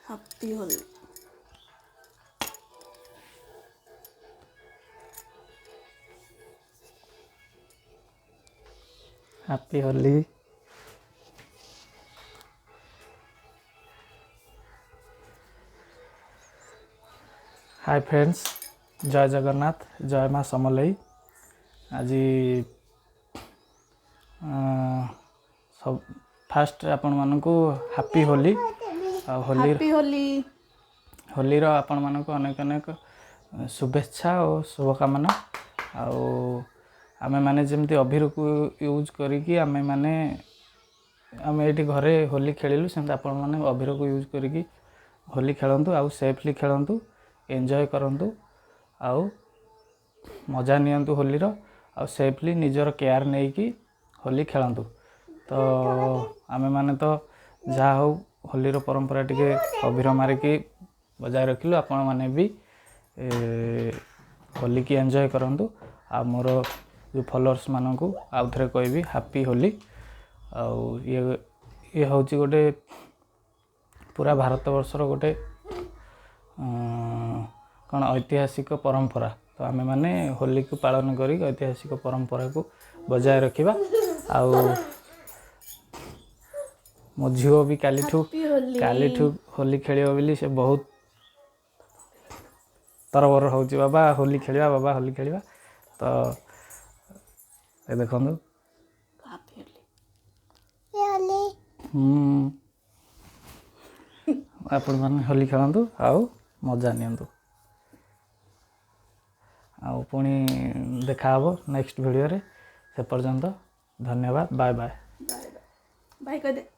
Happy Holi. Happy Holi. Hi friends, जय जगन्नाथ, जय माँ समलेई। आज सब फास्ट आपण मानक हापी होली। होली ହାପି ହୋଲି। होलीर आपण मानक अनेक अनेक शुभेच्छा और शुभकामना। आमे माने जमती अबीर को यूज करिकी आमे माने आमे एठी घरे होली खेलिलु सेमती आपण माने अबीर को यूज करिकी होली खेलंतु आउ सेफली खेलंतु, एंजॉय करंतु आउ मजा नियंतु होलीर आउ सेफली निजर केयर नहीं कि होली खेलंतु। तो आमे माने तो जा हो होलीर परंपरा टिके अबीर मारिकी बजाय रखिलु। आपण माने भी होली की एंजॉय करंतु। आ मोर जो फॉलोअर्स मानकू आउ थरे कहबी हैप्पी होली। आउ ये होची गोटे पूरा भारत वर्षर गोटे कौन ऐतिहासिक परंपरा। तो आमे माने होली को पालन करी ऐतिहासिक परंपरा को बजाय रखिबा। आउ मो झियो भी कालीठू होली खेलियो बोली से बहुत तरबर होची, बाबा होली खेलिबा, बाबा होली खेलिबा। तो ए देखंदु हापी होली। आपण माने होली खेलंतु आउ मजा नियंतु। आउ पुणी देखा हबो नेक्स्ट वीडियो रे। से पर्यंत धन्यवाद। Bye bye. बाय कह दे।